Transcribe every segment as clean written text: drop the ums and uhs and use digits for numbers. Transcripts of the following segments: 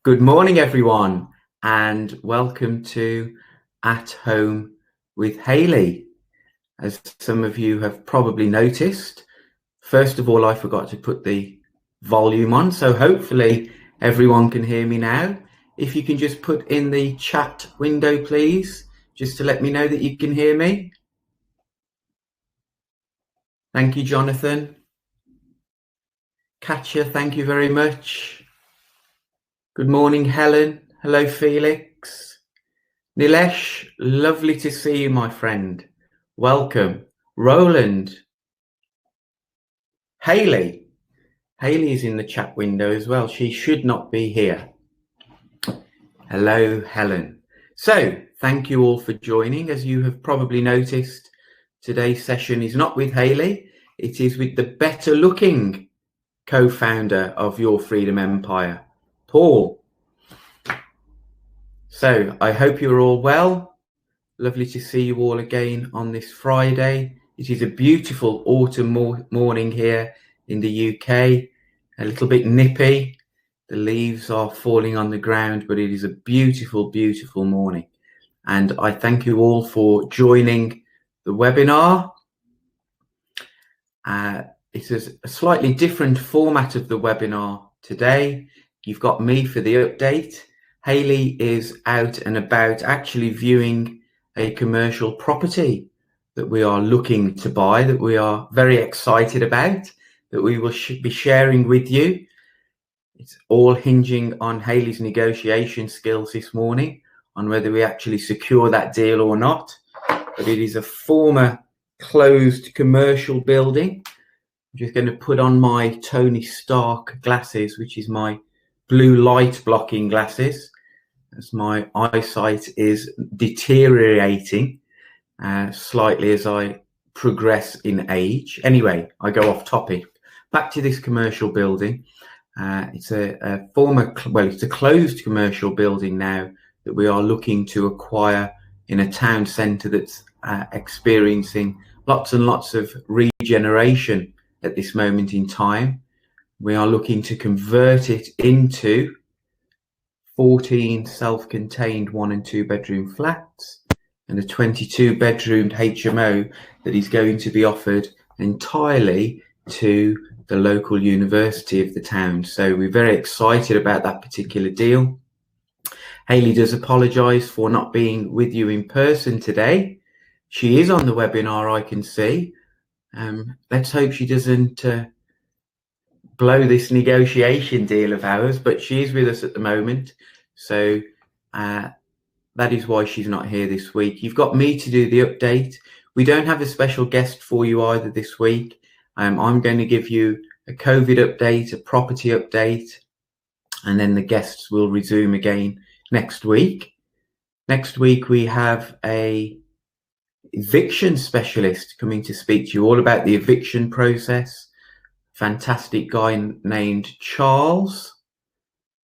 Good morning, everyone, and welcome to At Home with Hayley. As some of you have probably noticed, first of all, I forgot to put the volume on, so hopefully everyone can hear me now. If you can just put in the chat window, please, just to let me know that you can hear me. Thank you, Jonathan. Katja, thank you very much. Good morning, Helen. Hello, Felix. Nilesh, lovely to see you, my friend. Welcome. Roland. Hayley. Hayley is in the chat window as well. She should not be here. Hello, Helen. So, thank you all for joining. As you have probably noticed, today's session is not with Hayley. It is with the better looking co-founder of Your Freedom Empire, Paul. So, I hope you're all well. Lovely to see you all again on this Friday. It is a beautiful autumn morning here in the UK, a little bit nippy. The leaves are falling on the ground, but it is a beautiful, beautiful morning. And I thank you all for joining the webinar. It is a slightly different format of the webinar today. You've got me for the update. Hayley is out and about actually viewing a commercial property that we are looking to buy, that we are very excited about, that we will be sharing with you. It's all hinging on Hayley's negotiation skills this morning, on whether we actually secure that deal or not. But it is a former closed commercial building. I'm just going to put on my Tony Stark glasses, which is my blue light blocking glasses, as my eyesight is deteriorating slightly as I progress in age. Anyway, I go off topic. Back to this commercial building. It's a it's a closed commercial building now that we are looking to acquire in a town centre that's experiencing lots and lots of regeneration at this moment in time. We are looking to convert it into 14 self-contained 1 and 2 bedroom flats and a 22 bedroomed HMO that is going to be offered entirely to the local university of the town. So we're very excited about that particular deal. Hayley does apologise for not being with you in person today. She is on the webinar, I can see. Let's hope she doesn't blow this negotiation deal of ours, but she is with us at the moment. So that is why she's not here this week. You've got me to do the update. We don't have a special guest for you either this week. I'm going to give you a COVID update, a property update, and then the guests will resume again next week. Next week, we have a eviction specialist coming to speak to you all about the eviction process. Fantastic guy named Charles.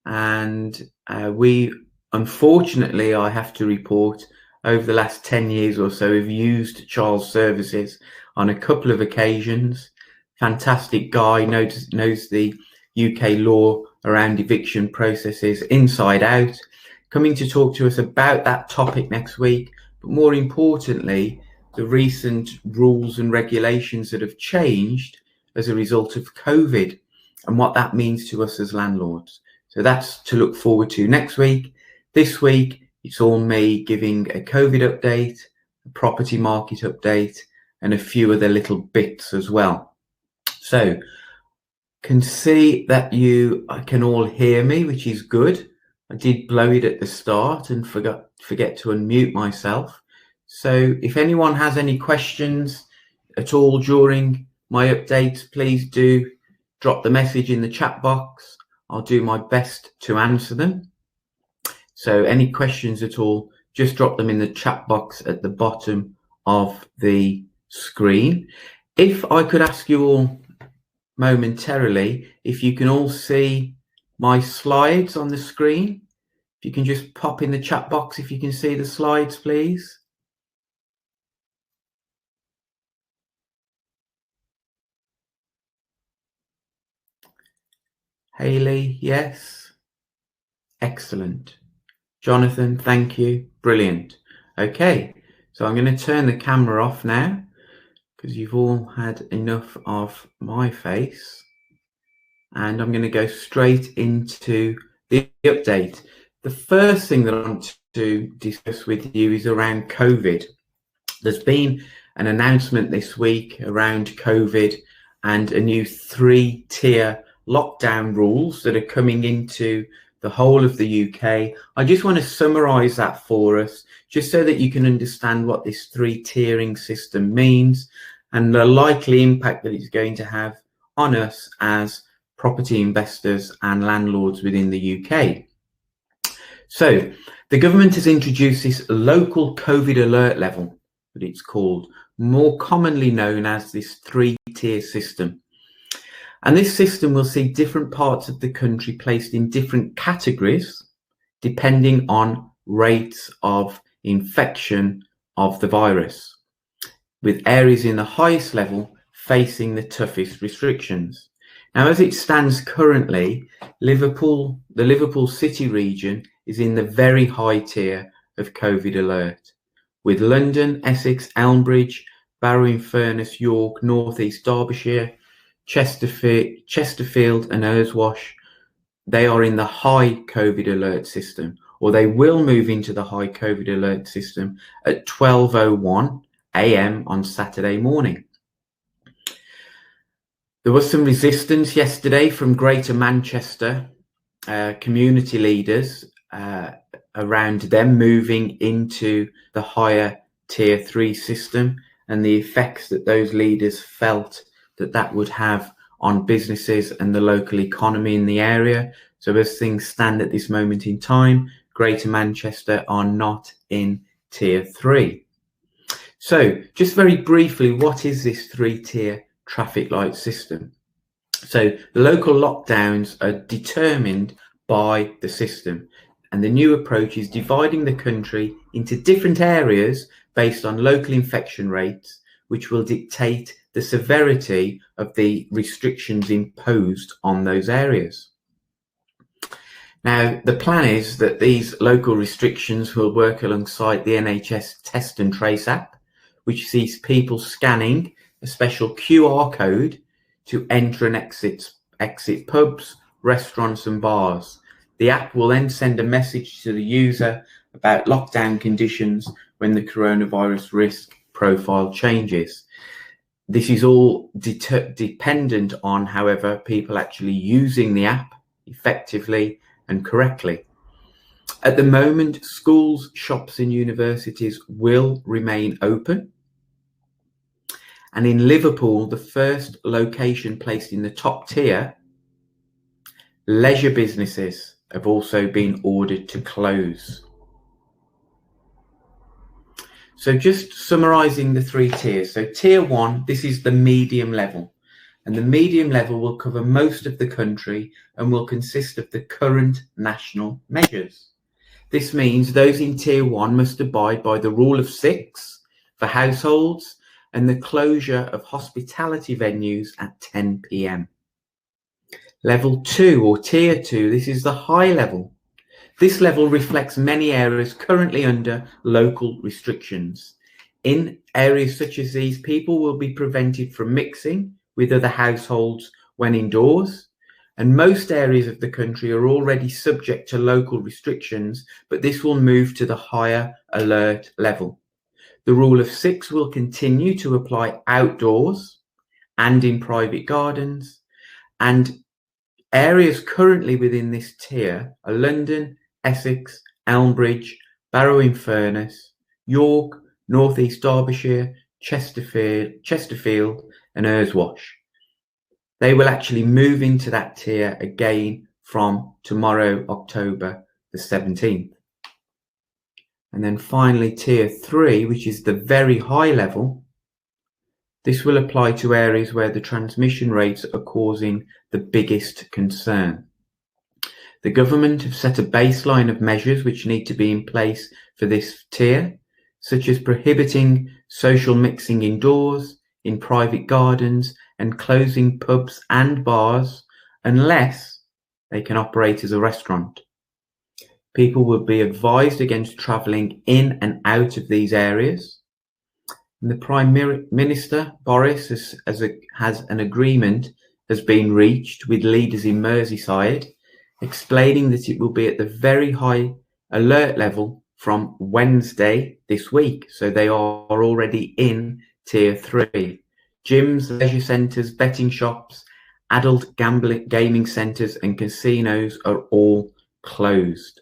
And we, unfortunately, I have to report, over the last 10 years or so, have used Charles' services on a couple of occasions. Fantastic guy, knows the UK law around eviction processes inside out, coming to talk to us about that topic next week, but more importantly, the recent rules and regulations that have changed as a result of COVID and what that means to us as landlords. So that's to look forward to next week. This week, it's all me giving a COVID update, a property market update, and a few other little bits as well. So, can see that you can all hear me, which is good. I did blow it at the start and forget to unmute myself. So if anyone has any questions at all during my updates, please do drop the message in the chat box. I'll do my best to answer them. So any questions at all, just drop them in the chat box at the bottom of the screen. If I could ask you all momentarily, if you can all see my slides on the screen, if you can just pop in the chat box if you can see the slides, please. Hayley, yes. Excellent. Jonathan, thank you. Brilliant. Okay, so I'm going to turn the camera off now because you've all had enough of my face. And I'm going to go straight into the update. The first thing that I want to discuss with you is around COVID. There's been an announcement this week around COVID and a new 3-tier lockdown rules that are coming into the whole of the UK. I just want to summarise that for us, just so that you can understand what this 3-tiering system means and the likely impact that it's going to have on us as property investors and landlords within the UK. So the government has introduced this local COVID alert level, that it's called, more commonly known as this 3-tier system. And this system will see different parts of the country placed in different categories depending on rates of infection of the virus, with areas in the highest level facing the toughest restrictions. Now, as it stands currently, the Liverpool City region is in the very high tier of COVID alert, with London, Essex, Elmbridge, Barrow-in-Furness, York, North East Derbyshire, Chesterfield and Erswash. They are in the high COVID alert system, or they will move into the high COVID alert system at 12:01 AM on Saturday morning. There was some resistance yesterday from Greater Manchester community leaders around them moving into the higher tier 3 system and the effects that those leaders felt that would have on businesses and the local economy in the area. So as things stand at this moment in time, Greater Manchester are not in tier 3. So just very briefly, what is this 3-tier traffic light system? So the local lockdowns are determined by the system, and the new approach is dividing the country into different areas based on local infection rates, which will dictate the severity of the restrictions imposed on those areas. Now, the plan is that these local restrictions will work alongside the NHS Test and Trace app, which sees people scanning a special QR code to enter and exit pubs, restaurants and bars. The app will then send a message to the user about lockdown conditions when the coronavirus risk profile changes. This is all dependent on, however, people actually using the app effectively and correctly. At the moment, schools, shops and universities will remain open. And in Liverpool, the first location placed in the top tier, leisure businesses have also been ordered to close. So just summarising the 3 tiers. So tier 1, this is the medium level. And the medium level will cover most of the country and will consist of the current national measures. This means those in tier 1 must abide by the rule of 6 for households and the closure of hospitality venues at 10 PM. Level 2 or tier 2, this is the high level. This level reflects many areas currently under local restrictions. In areas such as these, people will be prevented from mixing with other households when indoors, and most areas of the country are already subject to local restrictions, but this will move to the higher alert level. The rule of 6 will continue to apply outdoors and in private gardens, and areas currently within this tier are London, Essex, Elmbridge, Barrow-in-Furness, York, North East Derbyshire, Chesterfield and Erswash. They will actually move into that tier again from tomorrow, October the 17th. And then finally, tier 3, which is the very high level. This will apply to areas where the transmission rates are causing the biggest concern. The government have set a baseline of measures which need to be in place for this tier, such as prohibiting social mixing indoors, in private gardens, and closing pubs and bars unless they can operate as a restaurant. People would be advised against travelling in and out of these areas. And the Prime Minister, Boris, has an agreement has been reached with leaders in Merseyside, explaining that it will be at the very high alert level from Wednesday this week. So they are already in tier 3. Gyms, leisure centres, betting shops, adult gaming centres and casinos are all closed.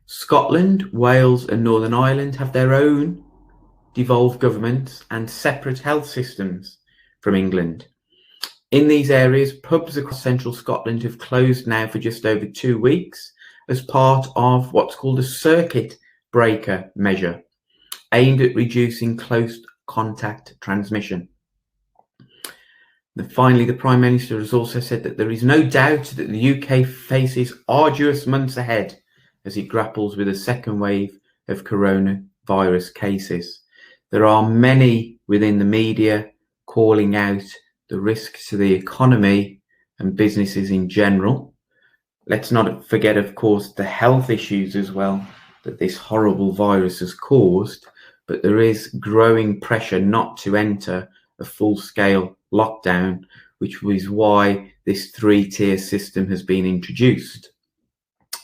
Scotland, Wales and Northern Ireland have their own devolved governments and separate health systems from England. In these areas, pubs across central Scotland have closed now for just over 2 weeks as part of what's called a circuit breaker measure, aimed at reducing close contact transmission. And finally, the Prime Minister has also said that there is no doubt that the UK faces arduous months ahead as it grapples with a second wave of coronavirus cases. There are many within the media calling out the risk to the economy and businesses in general. Let's not forget, of course, the health issues as well that this horrible virus has caused, but there is growing pressure not to enter a full-scale lockdown, which is why this 3-tier system has been introduced.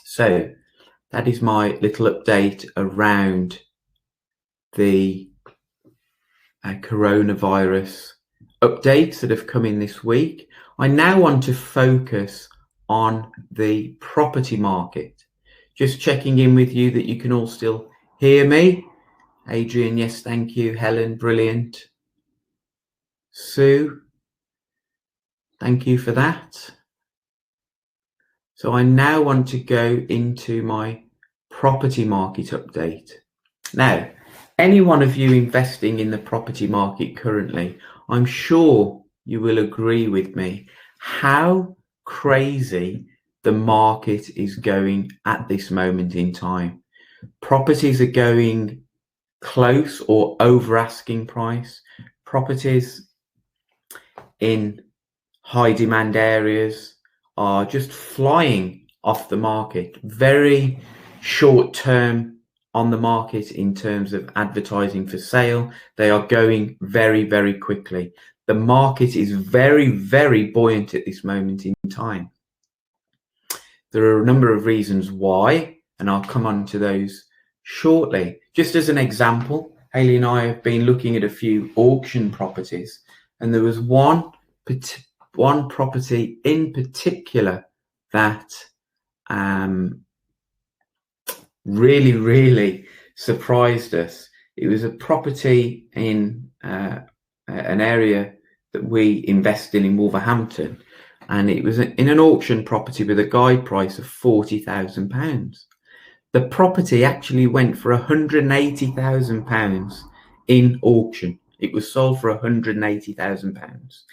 So that is my little update around the coronavirus updates that have come in this week. I now want to focus on the property market. Just checking in with you that you can all still hear me. Adrian, yes, thank you. Helen, brilliant. Sue, thank you for that. So I now want to go into my property market update. Now, any one of you investing in the property market currently, I'm sure you will agree with me how crazy the market is going at this moment in time. Properties are going close or over asking price. Properties in high demand areas are just flying off the market. Very short term on the market in terms of advertising for sale. They are going very, very quickly. The market is very, very buoyant at this moment in time. There are a number of reasons why, and I'll come on to those shortly. Just as an example, Hayley and I have been looking at a few auction properties, and there was one property in particular that really surprised us. It was a property in an area that we invest in Wolverhampton, and it was in an auction property with a guide price of £40,000. The property actually went for £180,000 in auction. It was sold for £180,000,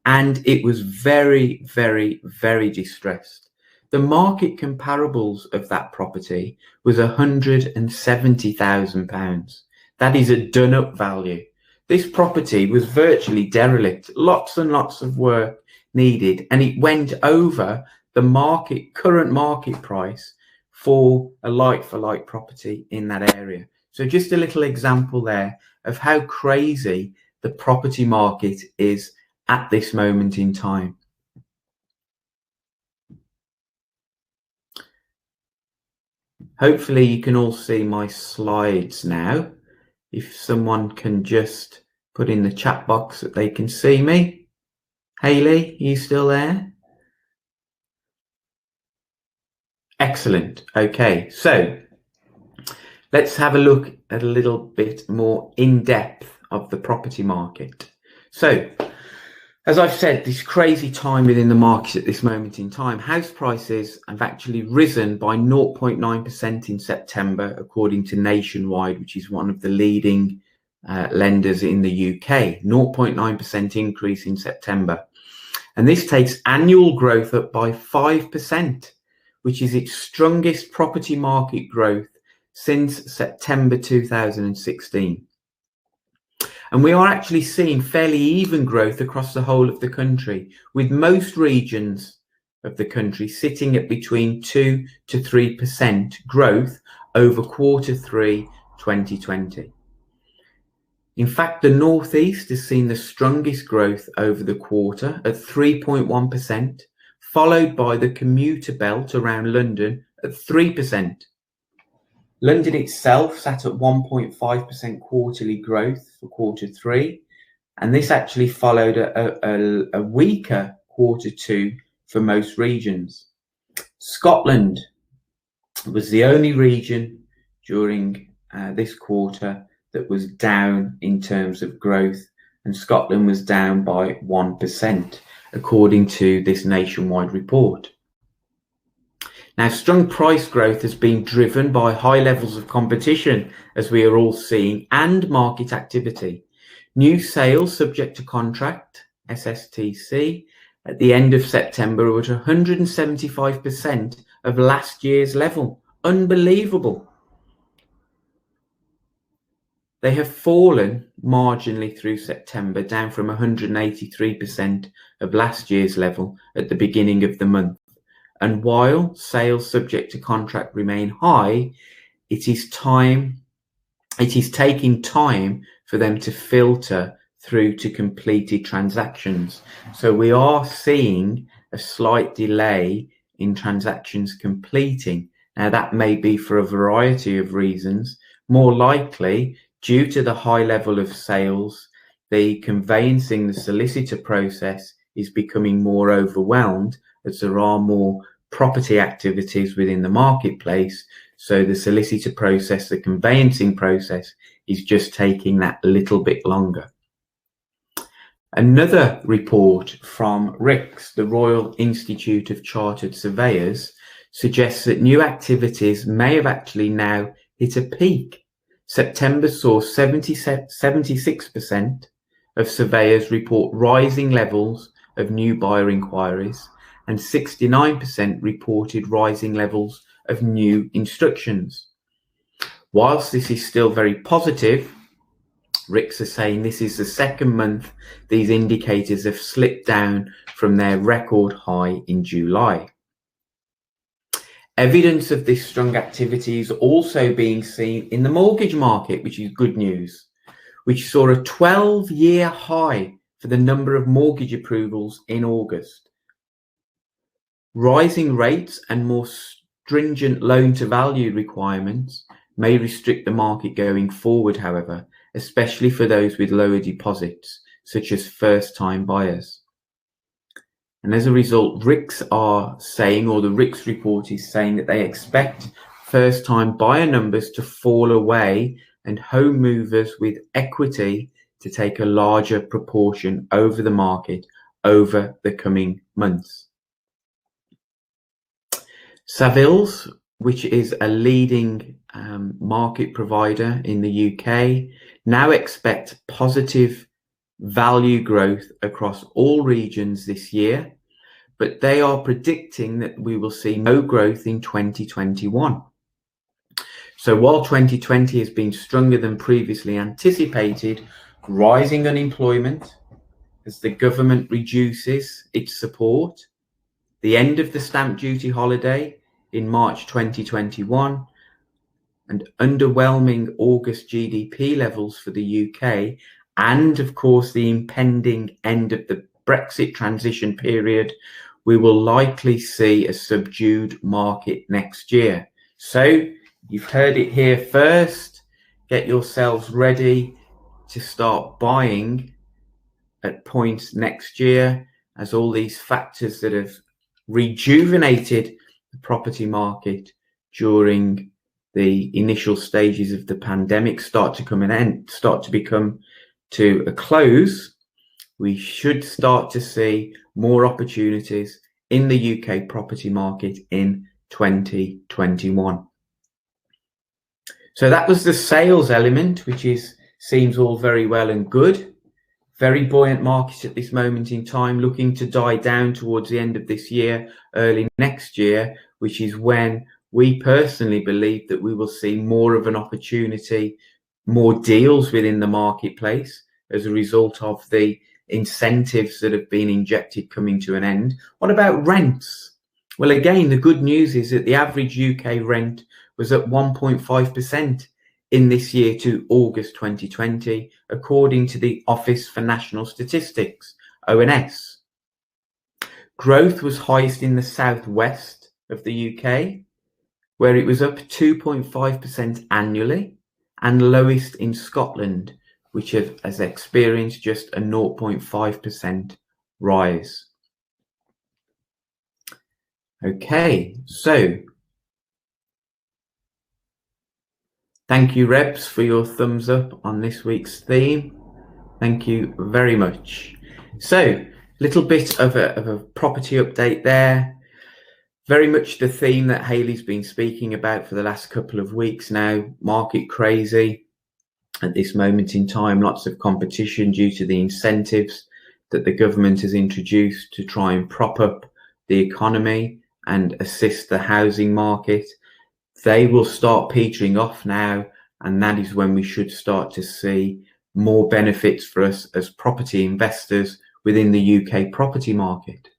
and it was very, very, very distressed. The market comparables of that property was £170,000. That is a done-up value. This property was virtually derelict, lots and lots of work needed, and it went over the current market price for a like-for-like property in that area. So just a little example there of how crazy the property market is at this moment in time. Hopefully you can all see my slides now. If someone can just put in the chat box that they can see me. Hayley, are you still there? Excellent. Okay, so let's have a look at a little bit more in depth of the property market. So, as I've said, this crazy time within the market at this moment in time, house prices have actually risen by 0.9% in September, according to Nationwide, which is one of the leading lenders in the UK. 0.9% increase in September. And this takes annual growth up by 5%, which is its strongest property market growth since September 2016. And we are actually seeing fairly even growth across the whole of the country, with most regions of the country, sitting at between 2 to 3% growth over Q3 2020. In fact, the Northeast has seen the strongest growth over the quarter at 3.1%, followed by the commuter belt around London at 3%. London itself sat at 1.5% quarterly growth for Q3, and this actually followed a weaker Q2 for most regions. Scotland was the only region during this quarter that was down in terms of growth, and Scotland was down by 1%, according to this nationwide report. Now, strong price growth has been driven by high levels of competition, as we are all seeing, and market activity. New sales subject to contract, SSTC, at the end of September were at 175% of last year's level. Unbelievable. They have fallen marginally through September, down from 183% of last year's level at the beginning of the month. And while sales subject to contract remain high, it is taking time for them to filter through to completed transactions. So we are seeing a slight delay in transactions completing. Now, that may be for a variety of reasons. More likely, due to the high level of sales, the conveyancing, the solicitor process is becoming more overwhelmed as there are more property activities within the marketplace. So the solicitor process, the conveyancing process, is just taking that little bit longer. Another report from RICS, the Royal Institute of Chartered Surveyors, suggests that new activities may have actually now hit a peak. September saw 76% of surveyors report rising levels of new buyer inquiries, and 69% reported rising levels of new instructions. Whilst this is still very positive, RICS are saying this is the second month these indicators have slipped down from their record high in July. Evidence of this strong activity is also being seen in the mortgage market, which is good news, which saw a 12-year high for the number of mortgage approvals in August. Rising rates and more stringent loan-to-value requirements may restrict the market going forward, however, especially for those with lower deposits, such as first-time buyers. And as a result, RICS are saying, or the RICS report is saying, that they expect first-time buyer numbers to fall away and home movers with equity to take a larger proportion over the market over the coming months. Savills, which is a leading market provider in the UK, now expect positive value growth across all regions this year, but they are predicting that we will see no growth in 2021. So while 2020 has been stronger than previously anticipated, rising unemployment as the government reduces its support, the end of the stamp duty holiday in March 2021, and underwhelming August GDP levels for the UK, and of course the impending end of the Brexit transition period, we will likely see a subdued market next year. So you've heard it here first. Get yourselves ready to start buying at points next year, as all these factors that have rejuvenated the property market during the initial stages of the pandemic start to become to a close. We should start to see more opportunities in the UK property market in 2021. So that was the sales element, which seems all very well and good. Very buoyant market at this moment in time, looking to die down towards the end of this year, early next year, which is when we personally believe that we will see more of an opportunity, more deals within the marketplace as a result of the incentives that have been injected coming to an end. What about rents? Well, again, the good news is that the average UK rent was up 1.5% in this year to August 2020, according to the Office for National Statistics, ONS. Growth was highest in the southwest of the UK, where it was up 2.5% annually, and lowest in Scotland, which has experienced just a 0.5% rise. Okay, so thank you, Rebs, for your thumbs up on this week's theme. Thank you very much. So, little bit of a property update there. Very much the theme that Hayley's been speaking about for the last couple of weeks now. Market crazy at this moment in time. Lots of competition due to the incentives that the government has introduced to try and prop up the economy and assist the housing market. They will start petering off now, and that is when we should start to see more benefits for us as property investors within the UK property market.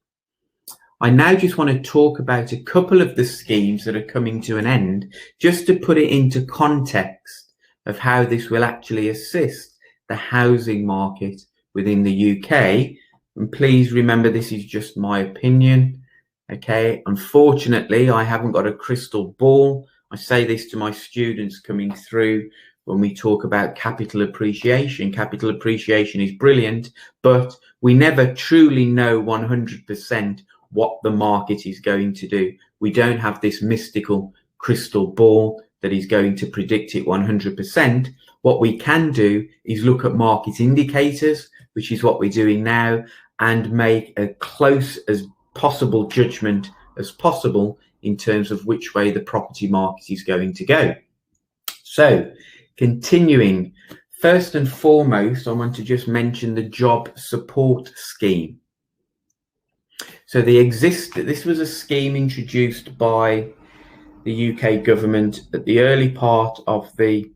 I now just want to talk about a couple of the schemes that are coming to an end, just to put it into context of how this will actually assist the housing market within the UK. And please remember, this is just my opinion. Okay, unfortunately, I haven't got a crystal ball. I say this to my students coming through when we talk about capital appreciation. Capital appreciation is brilliant, but we never truly know 100% what the market is going to do. We don't have this mystical crystal ball that is going to predict it 100%. What we can do is look at market indicators, which is what we're doing now, and make a close as possible judgment as possible in terms of which way the property market is going to go. So, continuing, first and foremost, I want to just mention the job support scheme. So this was a scheme introduced by the UK government at the early part of the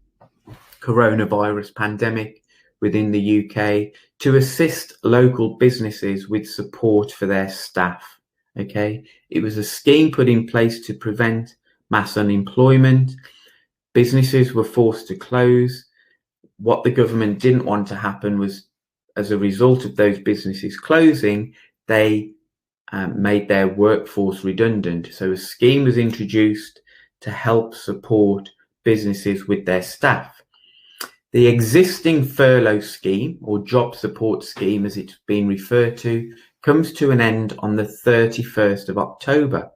coronavirus pandemic within the UK to assist local businesses with support for their staff. Okay, it was a scheme put in place to prevent mass unemployment. Businesses were forced to close. What the government didn't want to happen was, as a result of those businesses closing, they made their workforce redundant. So a scheme was introduced to help support businesses with their staff. The existing furlough scheme, or job support scheme as it's been referred to, comes to an end on the 31st of October.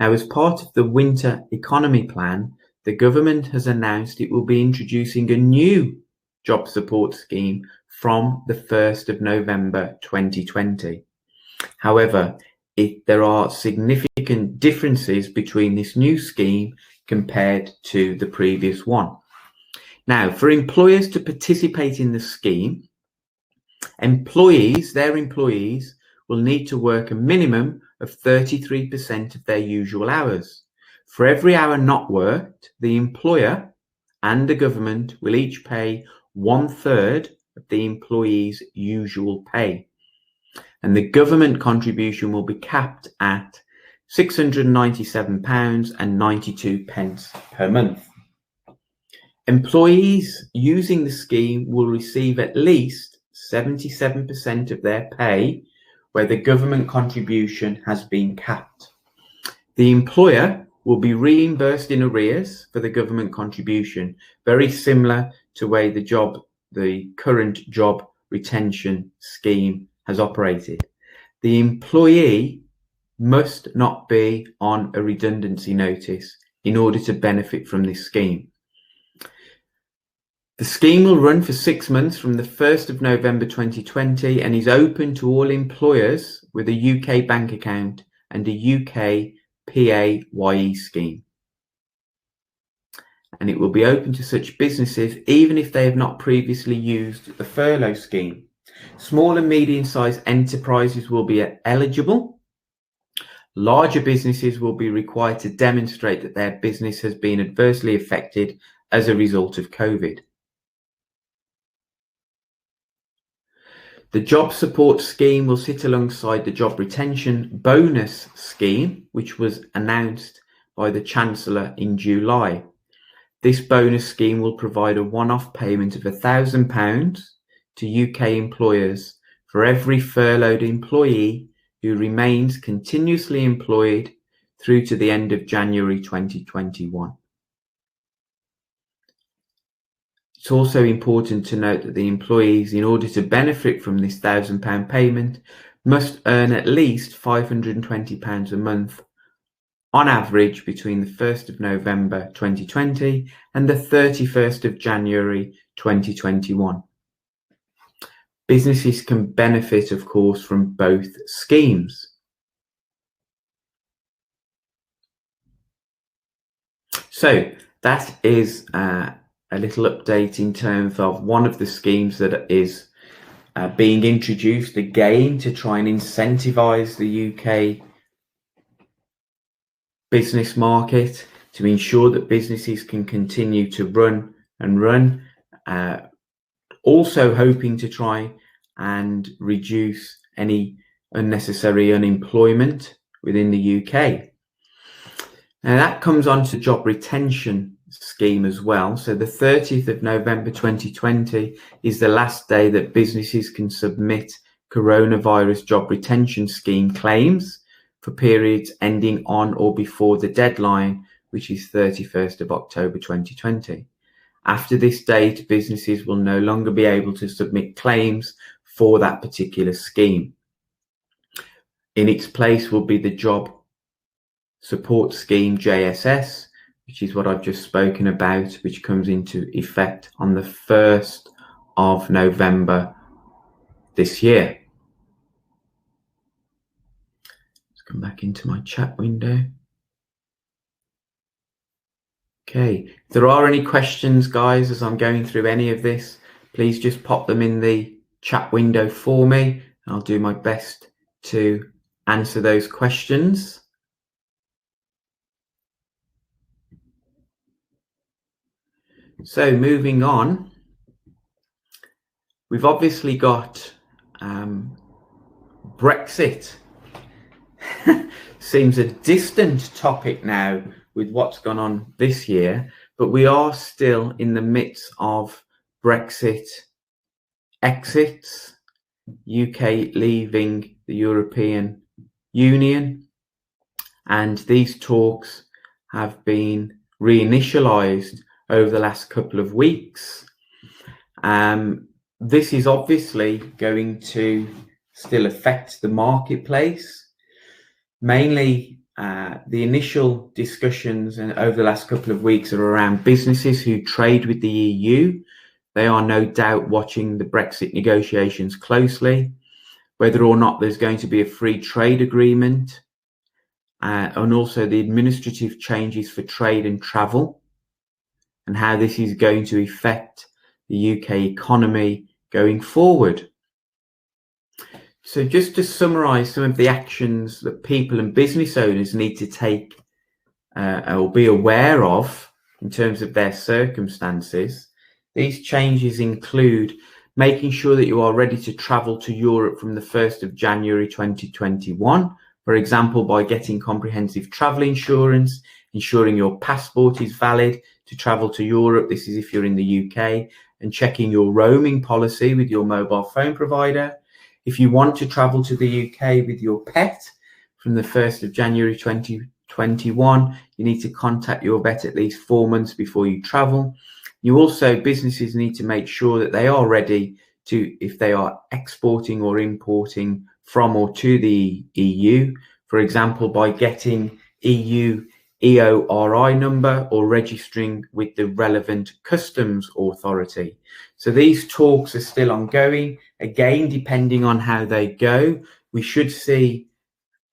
Now, as part of the winter economy plan, the government has announced it will be introducing a new job support scheme from the 1st of November 2020. However, there are significant differences between this new scheme compared to the previous one. Now, for employers to participate in the scheme, their employees will need to work a minimum of 33% of their usual hours. For every hour not worked, the employer and the government will each pay 1/3 of the employee's usual pay. And the government contribution will be capped at £697.92 per month. Employees using the scheme will receive at least 77% of their pay where the government contribution has been capped. The employer will be reimbursed in arrears for the government contribution, very similar to way the current job retention scheme has operated. The employee must not be on a redundancy notice in order to benefit from this scheme. The scheme will run for 6 months from the 1st of November 2020 and is open to all employers with a UK bank account and a UK PAYE scheme. And it will be open to such businesses even if they have not previously used the furlough scheme. Small and medium-sized enterprises will be eligible. Larger businesses will be required to demonstrate that their business has been adversely affected as a result of COVID. The job support scheme will sit alongside the job retention bonus scheme, which was announced by the Chancellor in July. This bonus scheme will provide a one-off payment of £1,000 to UK employers for every furloughed employee who remains continuously employed through to the end of January 2021. It's also important to note that the employees, in order to benefit from this £1,000 payment, must earn at least £520 a month on average between the 1st of November 2020 and the 31st of January 2021. Businesses can benefit, of course, from both schemes. So that is a little update in terms of one of the schemes that is being introduced again to try and incentivize the UK business market, to ensure that businesses can continue to run, also hoping to try and reduce any unnecessary unemployment within the UK. Now that comes on to job retention scheme as well. So the 30th of November 2020 is the last day that businesses can submit coronavirus job retention scheme claims for periods ending on or before the deadline, which is 31st of October 2020. After this date, businesses will no longer be able to submit claims for that particular scheme. In its place will be the job support scheme JSS, which is what I've just spoken about, which comes into effect on the 1st of November this year. Let's come back into my chat window. Okay, if there are any questions, guys, as I'm going through any of this, please just pop them in the chat window for me. I'll do my best to answer those questions. So moving on, we've obviously got Brexit. Seems a distant topic now with what's gone on this year, but we are still in the midst of Brexit exits, UK leaving the European Union, and these talks have been reinitialized over the last couple of weeks. This is obviously going to still affect the marketplace. Mainly the initial discussions over the last couple of weeks are around businesses who trade with the EU. They are no doubt watching the Brexit negotiations closely, whether or not there's going to be a free trade agreement, and also the administrative changes for trade and travel, and how this is going to affect the UK economy going forward. So just to summarize some of the actions that people and business owners need to take or be aware of in terms of their circumstances, these changes include making sure that you are ready to travel to Europe from the 1st of January 2021, for example, by getting comprehensive travel insurance, ensuring your passport is valid to travel to Europe. This is if you're in the UK, and checking your roaming policy with your mobile phone provider. If you want to travel to the UK with your pet from the 1st of January 2021, you need to contact your vet at least 4 months before you travel. Businesses need to make sure that they are ready to, if they are exporting or importing from or to the EU, for example, by getting EU EORI number or registering with the relevant customs authority. So these talks are still ongoing. Again, depending on how they go, we should see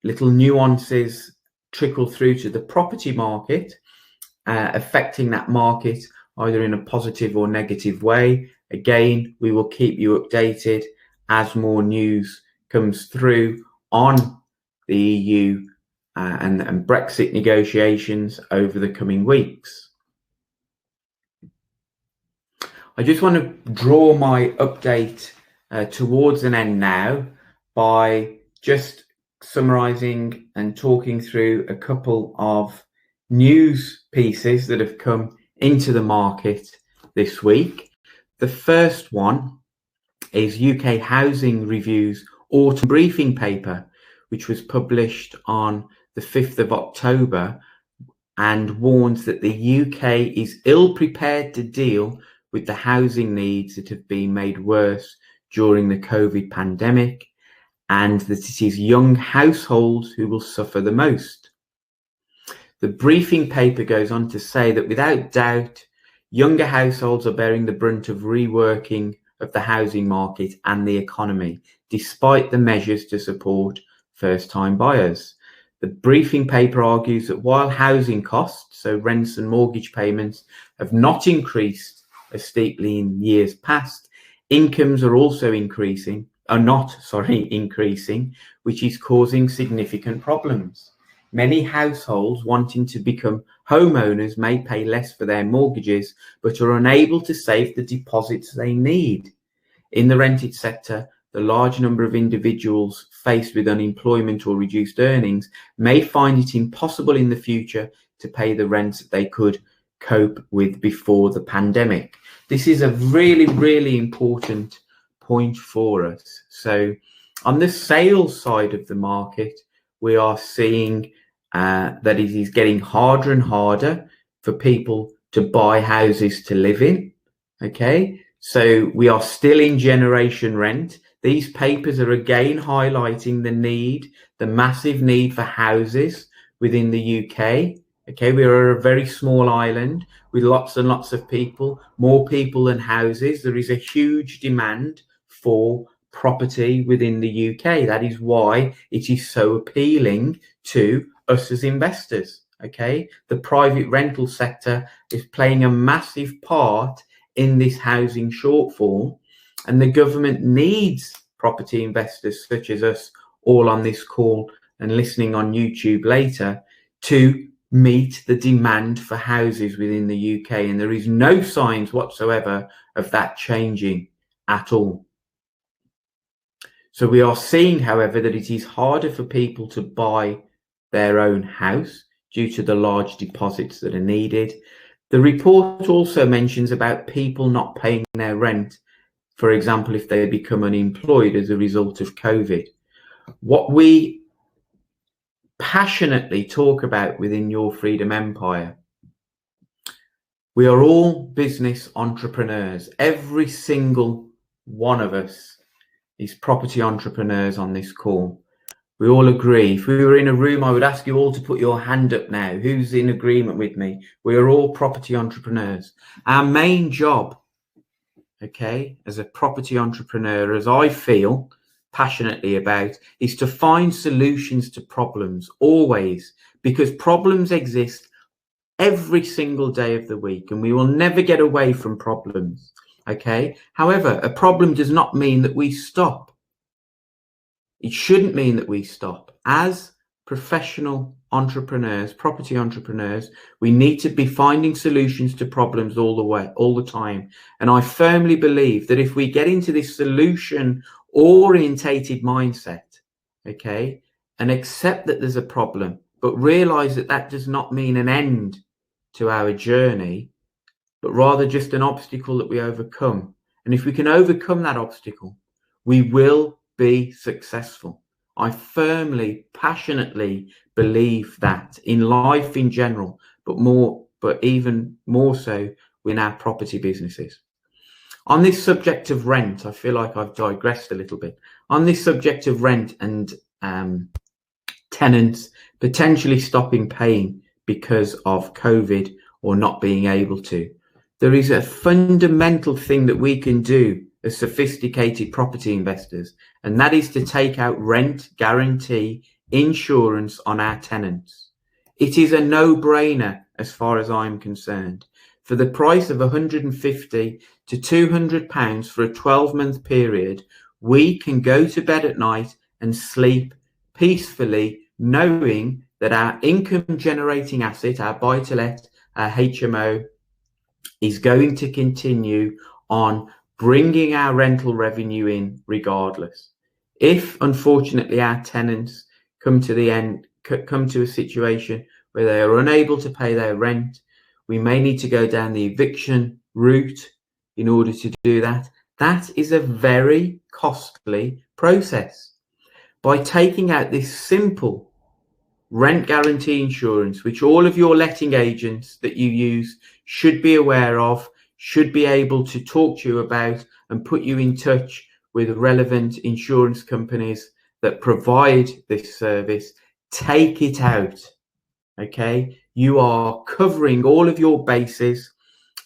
little nuances trickle through to the property market, affecting that market either in a positive or negative way. Again, we will keep you updated as more news comes through on the EU and Brexit negotiations over the coming weeks. I just want to draw my update towards an end now by just summarising and talking through a couple of news pieces that have come into the market this week. The first one is UK Housing Review's autumn briefing paper, which was published on the 5th of October and warns that the UK is ill prepared to deal with the housing needs that have been made worse during the COVID pandemic, and that it is young households who will suffer the most. The briefing paper goes on to say that without doubt, younger households are bearing the brunt of reworking of the housing market and the economy, despite the measures to support first-time buyers. The briefing paper argues that while housing costs, so rents and mortgage payments, have not increased as steeply in years past, incomes are also increasing, which is causing significant problems. Many households wanting to become homeowners may pay less for their mortgages, but are unable to save the deposits they need. In the rented sector, the large number of individuals faced with unemployment or reduced earnings may find it impossible in the future to pay the rents that they could cope with before the pandemic. This is a really, really important point for us. So on the sales side of the market, we are seeing that it is getting harder and harder for people to buy houses to live in. Okay, so we are still in generation rent. These papers are again highlighting the massive need for houses within the UK. Okay, we are a very small island with lots and lots of people, more people than houses. There is a huge demand for property within the UK. That is why it is so appealing to us as investors. Okay, the private rental sector is playing a massive part in this housing shortfall, and the government needs property investors such as us, all on this call and listening on YouTube later, to meet the demand for houses within the UK. And there is no signs whatsoever of that changing at all. So we are seeing, however, that it is harder for people to buy their own house due to the large deposits that are needed. The report also mentions about people not paying their rent, for example, if they become unemployed as a result of COVID. What we passionately talk about within Your Freedom Empire, we are all business entrepreneurs. Every single one of us is property entrepreneurs on this call. We all agree. If we were in a room, I would ask you all to put your hand up now. Who's in agreement with me? We are all property entrepreneurs. Our main job, okay, as a property entrepreneur, as I feel passionately about, is to find solutions to problems always, because problems exist every single day of the week and we will never get away from problems. Okay. However, a problem does not mean that we stop. It shouldn't mean that we stop. As professional entrepreneurs, property entrepreneurs, we need to be finding solutions to problems all the time. And I firmly believe that if we get into this solution orientated mindset, okay, and accept that there's a problem, but realize that that does not mean an end to our journey, but rather just an obstacle that we overcome. And if we can overcome that obstacle, we will be successful. I firmly, passionately believe that in life in general, but even more so in our property businesses. On this subject of rent, I feel like I've digressed a little bit. On this subject of rent and tenants potentially stopping paying because of COVID or not being able to, there is a fundamental thing that we can do as sophisticated property investors, and that is to take out rent guarantee insurance on our tenants. It is a no-brainer as far as I'm concerned. For the price of £150 to £200 for a 12-month period, we can go to bed at night and sleep peacefully, knowing that our income-generating asset, our buy-to-let, our HMO, is going to continue on bringing our rental revenue in regardless. If unfortunately our tenants come to a situation where they are unable to pay their rent, we may need to go down the eviction route in order to do that. That is a very costly process. By taking out this simple rent guarantee insurance, which all of your letting agents that you use should be aware of, should be able to talk to you about and put you in touch with relevant insurance companies that provide this service, take it out. Okay, you are covering all of your bases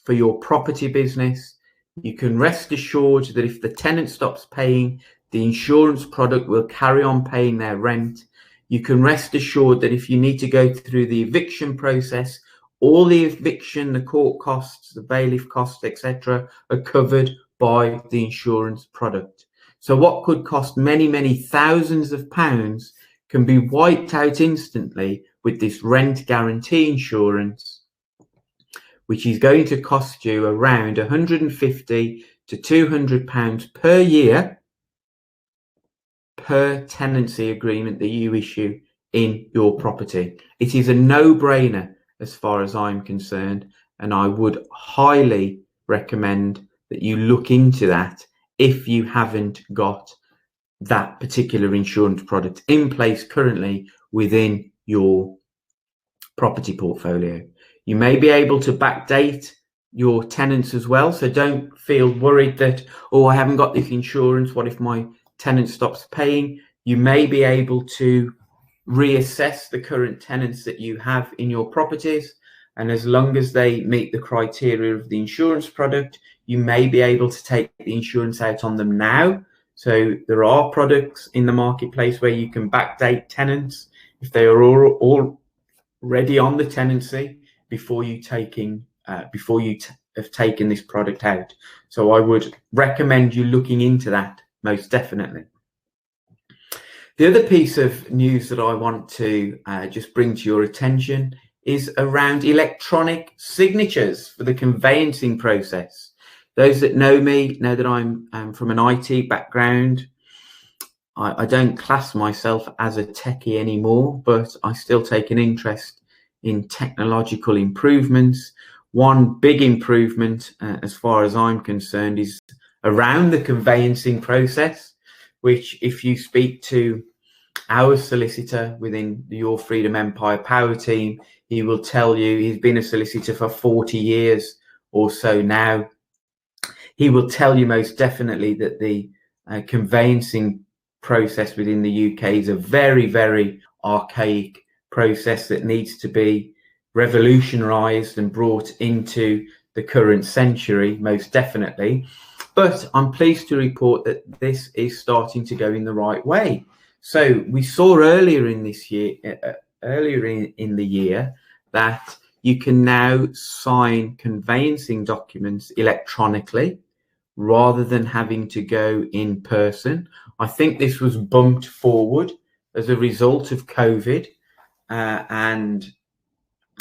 for your property business. You can rest assured that if the tenant stops paying, the insurance product will carry on paying their rent. You can rest assured that if you need to go through the eviction process, all the eviction, the court costs, the bailiff costs, etc., are covered by the insurance product. So what could cost many, many thousands of pounds can be wiped out instantly with this rent guarantee insurance, which is going to cost you around £150 to £200 per year per tenancy agreement that you issue in your property. It is a no-brainer as far as I'm concerned, and I would highly recommend that you look into that if you haven't got that particular insurance product in place currently within your property portfolio. You may be able to backdate your tenants as well, so don't feel worried that, oh, I haven't got this insurance, what if my tenant stops paying? You may be able to reassess the current tenants that you have in your properties, and as long as they meet the criteria of the insurance product, you may be able to take the insurance out on them now. So there are products in the marketplace where you can backdate tenants if they are already on the tenancy before you have taken this product out. So I would recommend you looking into that most definitely. The other piece of news that I want to just bring to your attention is around electronic signatures for the conveyancing process. Those that know me know that I'm from an IT background. I don't class myself as a techie anymore, but I still take an interest in technological improvements. One big improvement, as far as I'm concerned, is around the conveyancing process, which if you speak to our solicitor within the Your Freedom Empire Power team, he will tell you he's been a solicitor for 40 years or so now. He will tell you most definitely that the conveyancing process within the UK is a very, very archaic process that needs to be revolutionized and brought into the current century, most definitely. But I'm pleased to report that this is starting to go in the right way. So we saw earlier in this year, in the year, that you can now sign conveyancing documents electronically rather than having to go in person. I think this was bumped forward as a result of COVID and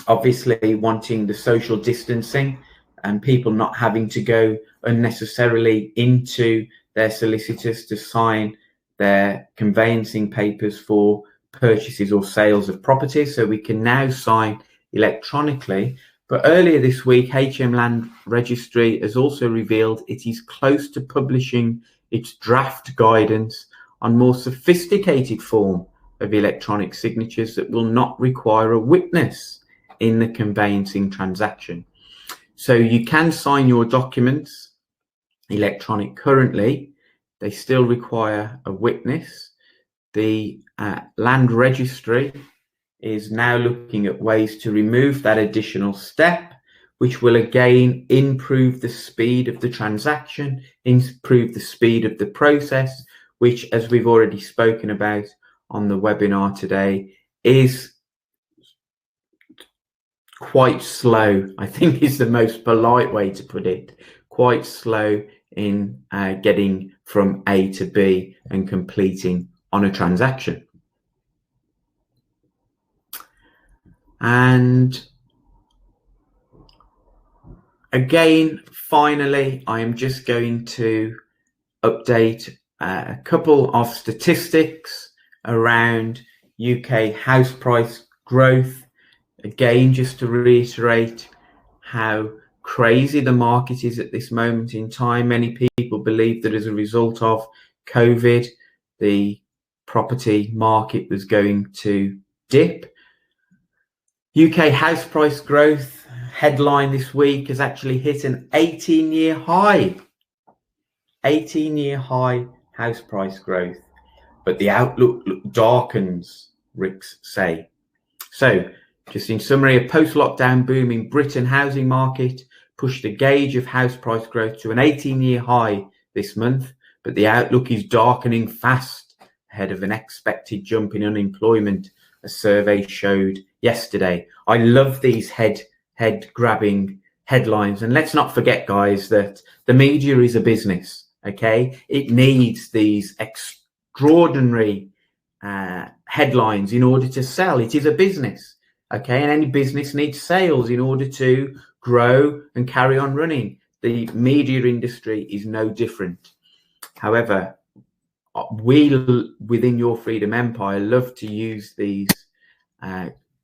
obviously wanting the social distancing and people not having to go unnecessarily into their solicitors to sign their conveyancing papers for purchases or sales of properties. So we can now sign electronically. But earlier this week, HM Land Registry has also revealed it is close to publishing its draft guidance on more sophisticated form of electronic signatures that will not require a witness in the conveyancing transaction. So you can sign your documents electronic currently. They still require a witness. The Land Registry is now looking at ways to remove that additional step, which will again improve the speed of the transaction, improve the speed of the process, which, as we've already spoken about on the webinar today, is quite slow, I think is the most polite way to put it, quite slow in getting from A to B and completing on a transaction. And again, finally, I am just going to update a couple of statistics around UK house price growth. Again, just to reiterate how crazy the market is at this moment in time. Many people believe that as a result of COVID, the property market was going to dip. UK house price growth headline this week has actually hit an 18-year high. 18-year high house price growth, but the outlook darkens, RICS say. So, just in summary, a post-lockdown boom in Britain housing market pushed the gauge of house price growth to an 18-year high this month, but the outlook is darkening fast ahead of an expected jump in unemployment, a survey showed yesterday. I love these head-grabbing headlines, and let's not forget, guys, that the media is a business. Okay, it needs these extraordinary headlines in order to sell. It is a business. Okay, and any business needs sales in order to grow and carry on running. The media industry is no different. However, we within Your Freedom Empire love to use these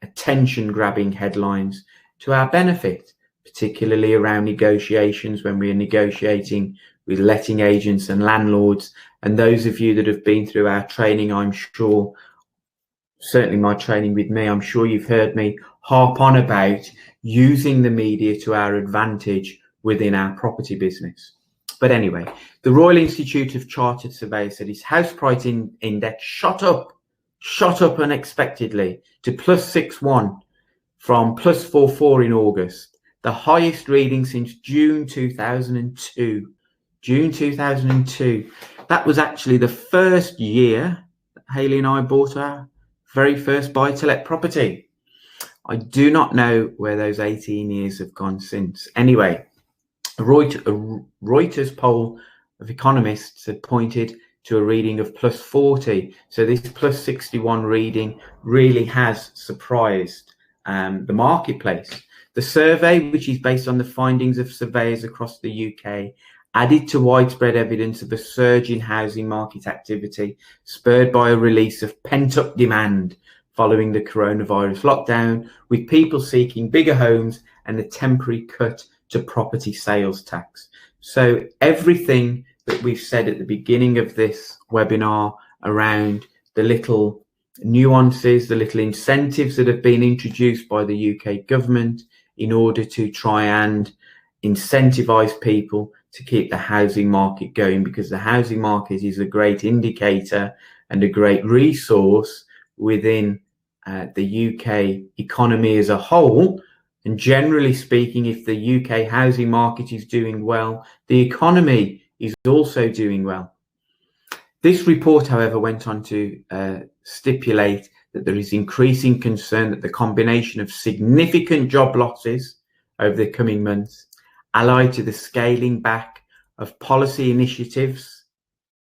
attention-grabbing headlines to our benefit, particularly around negotiations when we're negotiating with letting agents and landlords. And those of you that have been through our training, I'm sure, certainly my training with me, I'm sure you've heard me harp on about using the media to our advantage within our property business. But anyway, the Royal Institute of Chartered Surveyors said its house price index shot up unexpectedly to +6.1 from +4.4 in August, the highest reading since June 2002. June 2002. That was actually the first year that Hayley and I bought our very first buy-to-let property. I do not know where those 18 years have gone since. Anyway, a Reuters poll of economists had pointed to a reading of +40. So this +61 reading really has surprised the marketplace. The survey, which is based on the findings of surveyors across the UK, added to widespread evidence of a surge in housing market activity, spurred by a release of pent-up demand following the coronavirus lockdown, with people seeking bigger homes and a temporary cut to property sales tax. So everything that we've said at the beginning of this webinar around the little nuances, the little incentives that have been introduced by the UK government in order to try and incentivize people to keep the housing market going, because the housing market is a great indicator and a great resource within the UK economy as a whole. And generally speaking, if the UK housing market is doing well, the economy is also doing well. This report, however, went on to stipulate that there is increasing concern that the combination of significant job losses over the coming months, allied to the scaling back of policy initiatives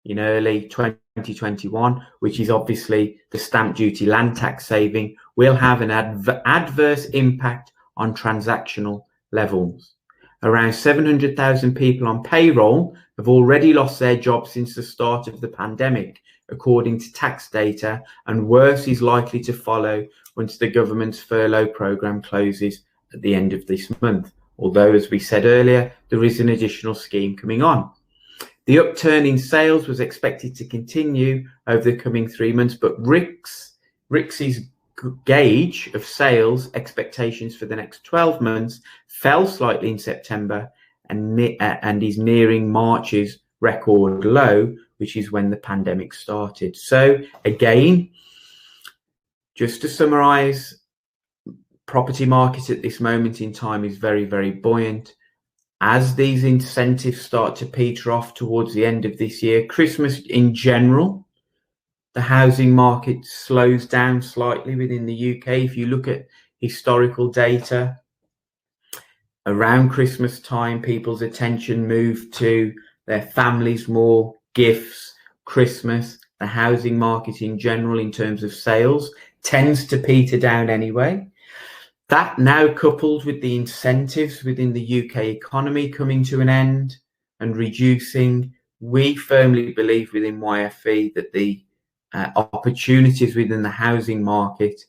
in early 2021, which is obviously the stamp duty land tax saving, will have an adverse impact on transactional levels. Around 700,000 people on payroll have already lost their jobs since the start of the pandemic, according to tax data, and worse is likely to follow once the government's furlough programme closes at the end of this month. Although, as we said earlier, there is an additional scheme coming on. The upturn in sales was expected to continue over the coming 3 months, but RICS's gauge of sales expectations for the next 12 months fell slightly in September and is nearing March's record low, which is when the pandemic started. So again, just to summarize, property market at this moment in time is very, very buoyant. As these incentives start to peter off towards the end of this year, Christmas in general, the housing market slows down slightly within the UK. If you look at historical data, around Christmas time, people's attention moved to their families more, gifts, Christmas. The housing market in general, in terms of sales, tends to peter down anyway. That now coupled with the incentives within the UK economy coming to an end and reducing, we firmly believe within YFE that the opportunities within the housing market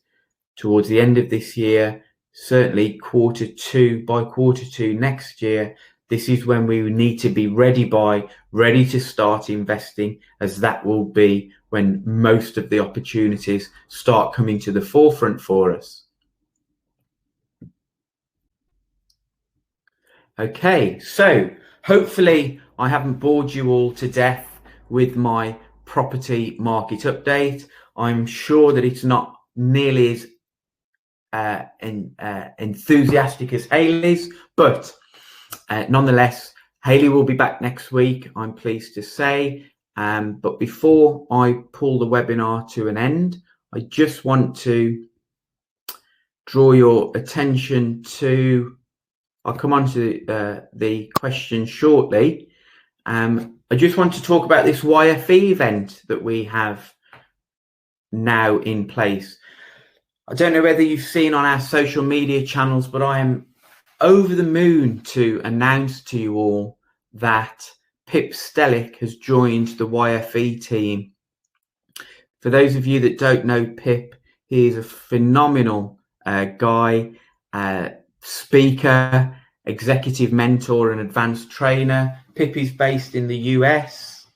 towards the end of this year, certainly by quarter two next year, this is when we need to be ready to start investing, as that will be when most of the opportunities start coming to the forefront for us. Okay, so hopefully I haven't bored you all to death with my property market update. I'm sure that it's not nearly as enthusiastic as Hayley's, but nonetheless, Hayley will be back next week, I'm pleased to say. But before I pull the webinar to an end, I just want to draw your attention to, I'll come on to the question shortly. I just want to talk about this YFE event that we have now in place. I don't know whether you've seen on our social media channels, but I am over the moon to announce to you all that Pip Stellick has joined the YFE team. For those of you that don't know Pip, he is a phenomenal guy, speaker, executive mentor and advanced trainer. Pip is based in the US.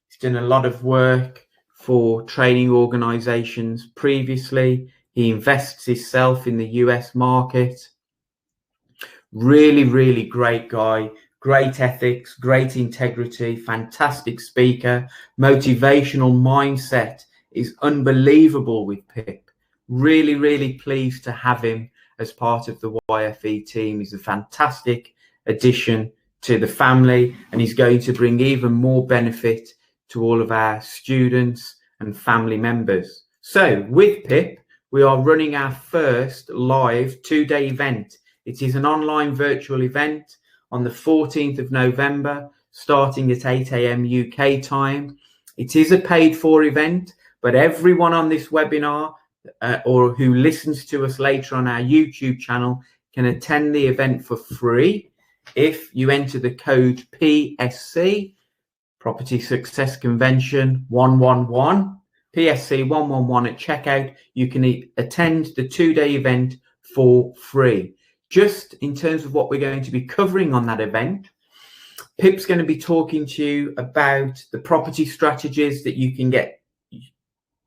He's done a lot of work for training organizations previously. He invests himself in the US market. Really, really great guy, great ethics, great integrity, fantastic speaker. Motivational mindset is unbelievable with Pip. Really, really pleased to have him as part of the YFE team. He's a fantastic addition to the family, and he's going to bring even more benefit to all of our students and family members. So with Pip, we are running our first live 2-day event. It is an online virtual event on the 14th of November, starting at 8 AM UK time. It is a paid for event, but everyone on this webinar or who listens to us later on our YouTube channel can attend the event for free if you enter the code PSC, Property Success Convention 111, PSC 111 at checkout. You can attend the 2-day event for free. Just in terms of what we're going to be covering on that event, Pip's going to be talking to you about the property strategies that you can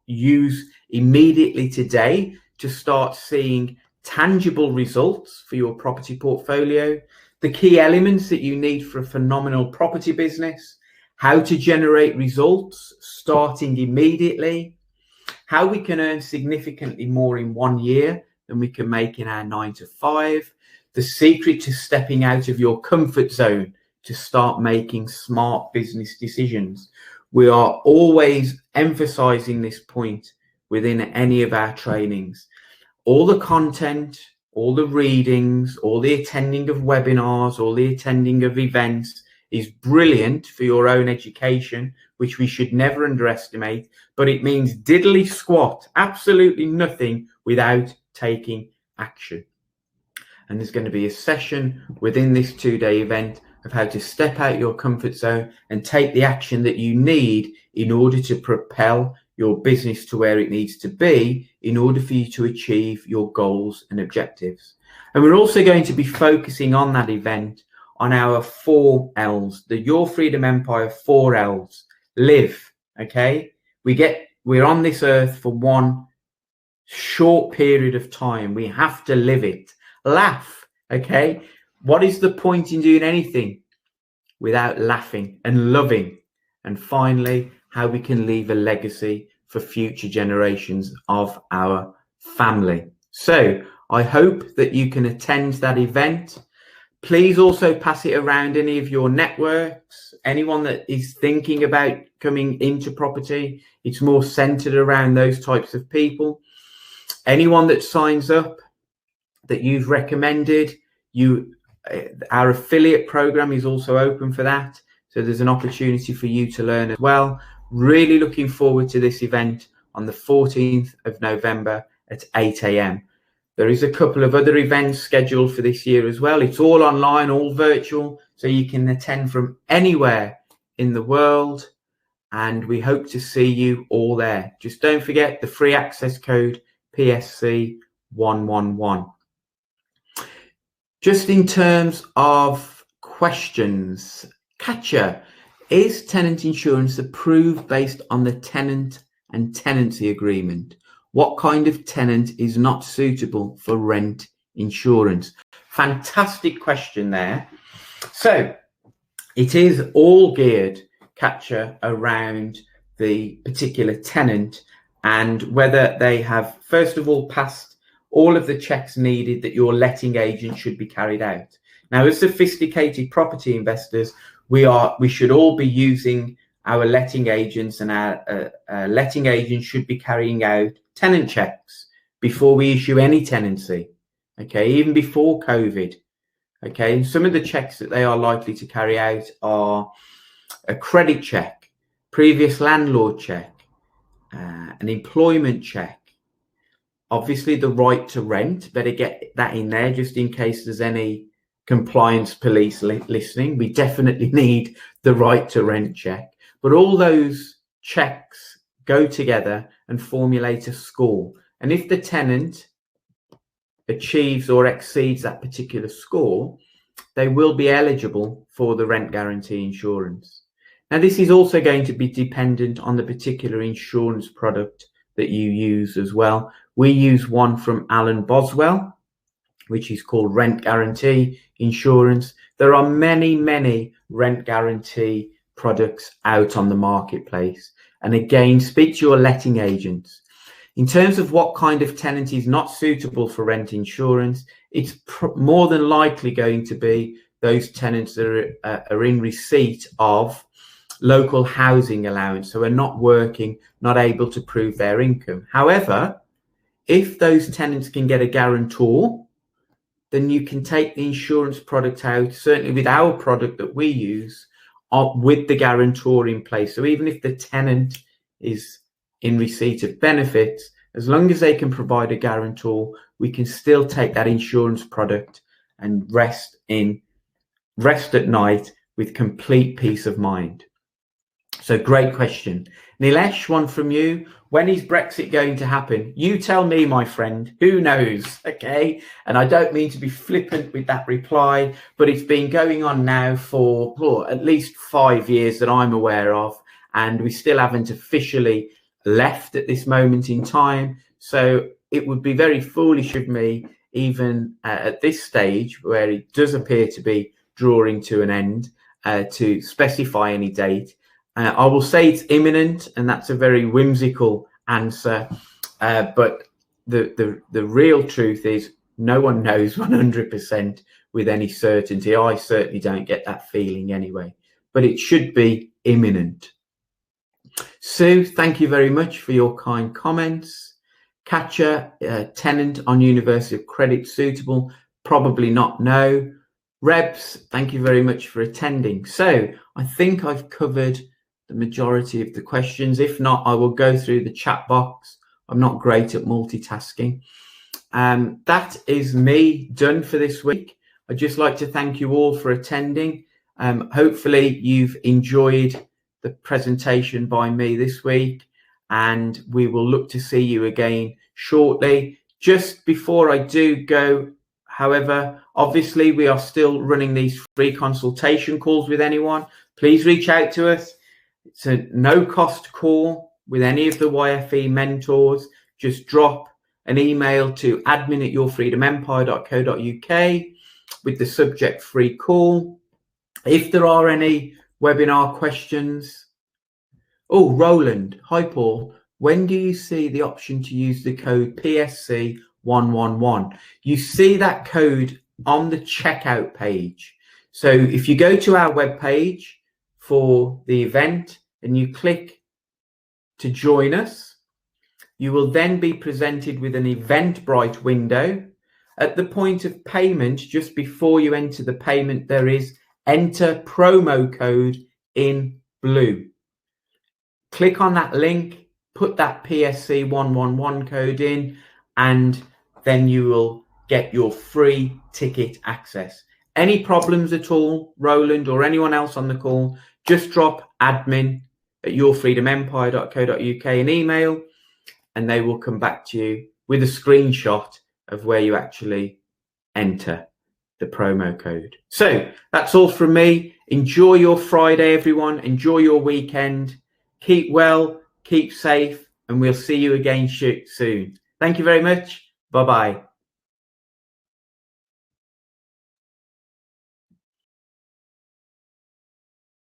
use immediately today to start seeing tangible results for your property portfolio, the key elements that you need for a phenomenal property business, how to generate results starting immediately, how we can earn significantly more in 1 year than we can make in our 9 to 5, the secret to stepping out of your comfort zone to start making smart business decisions. We are always emphasizing this point within any of our trainings. All the content, all the readings, all the attending of webinars, all the attending of events is brilliant for your own education, which we should never underestimate, but it means diddly squat, absolutely nothing without taking action. And there's going to be a session within this 2-day event of how to step out your comfort zone and take the action that you need in order to propel your business to where it needs to be in order for you to achieve your goals and objectives. And we're also going to be focusing on that event on our 4 L's, the Your Freedom Empire 4 L's. Live, okay? We're on this earth for one short period of time. We have to live it. Laugh, okay? What is the point in doing anything without laughing and loving? And finally, how we can leave a legacy for future generations of our family. So I hope that you can attend that event. Please also pass it around any of your networks, anyone that is thinking about coming into property. It's more centered around those types of people. Anyone that signs up that you've recommended, our affiliate program is also open for that. So there's an opportunity for you to learn as well. Really looking forward to this event on the 14th of November at 8 AM. There is a couple of other events scheduled for this year as well. It's all online, all virtual, so you can attend from anywhere in the world, and we hope to see you all there. Just don't forget the free access code PSC111. Just in terms of questions, Katja, is tenant insurance approved based on the tenant and tenancy agreement? What kind of tenant is not suitable for rent insurance? Fantastic question there. So it is all geared, Katja, around the particular tenant and whether they have, first of all, passed all of the checks needed that your letting agent should be carried out. Now, as sophisticated property investors, we should all be using our letting agents, and our letting agents should be carrying out tenant checks before we issue any tenancy, okay, even before COVID, okay. And some of the checks that they are likely to carry out are a credit check, previous landlord check, an employment check, obviously the right to rent. Better get that in there just in case there's any compliance police listening. We definitely need the right to rent check. But all those checks go together and formulate a score. And if the tenant achieves or exceeds that particular score, they will be eligible for the rent guarantee insurance. Now, this is also going to be dependent on the particular insurance product that you use as well. We use one from Alan Boswell, which is called Rent Guarantee Insurance. There are many, many rent guarantee products out on the marketplace. And again, speak to your letting agents. In terms of what kind of tenant is not suitable for rent insurance, it's more than likely going to be those tenants that are in receipt of local housing allowance, so are not working, not able to prove their income. However, if those tenants can get a guarantor, then you can take the insurance product out, certainly with our product that we use, with the guarantor in place. So even if the tenant is in receipt of benefits, as long as they can provide a guarantor, we can still take that insurance product and rest at night with complete peace of mind. So great question. Nilesh, one from you. When is Brexit going to happen? You tell me, my friend. Who knows? Okay. And I don't mean to be flippant with that reply, but it's been going on now for at least 5 years that I'm aware of, and we still haven't officially left at this moment in time. So it would be very foolish of me, even at this stage where it does appear to be drawing to an end, to specify any date. I will say it's imminent, and that's a very whimsical answer. But the real truth is no one knows 100% with any certainty. I certainly don't get that feeling anyway, but it should be imminent. Sue, thank you very much for your kind comments. Katja, tenant on University of Credit suitable? Probably not, no. Rebs, thank you very much for attending. So I think I've covered the majority of the questions. If not, I will go through the chat box. I'm not great at multitasking. That is me done for this week. I'd just like to thank you all for attending. Hopefully you've enjoyed the presentation by me this week, and we will look to see you again shortly. Just before I do go, however, obviously we are still running these free consultation calls with anyone. Please reach out to us. It's a no-cost call with any of the YFE mentors. Just drop an email to admin@yourfreedomempire.co.uk with the subject free call. If there are any webinar questions. Oh, Roland. Hi, Paul. When do you see the option to use the code PSC111? You see that code on the checkout page. So if you go to our webpage for the event and you click to join us, you will then be presented with an Eventbrite window. At the point of payment, just before you enter the payment, there is enter promo code in blue. Click on that link, put that PSC111 code in, and then you will get your free ticket access. Any problems at all, Roland or anyone else on the call, just drop admin@yourfreedomempire.co.uk an email, and they will come back to you with a screenshot of where you actually enter the promo code. So that's all from me. Enjoy your Friday, everyone. Enjoy your weekend. Keep well, keep safe, and we'll see you again soon. Thank you very much. Bye-bye.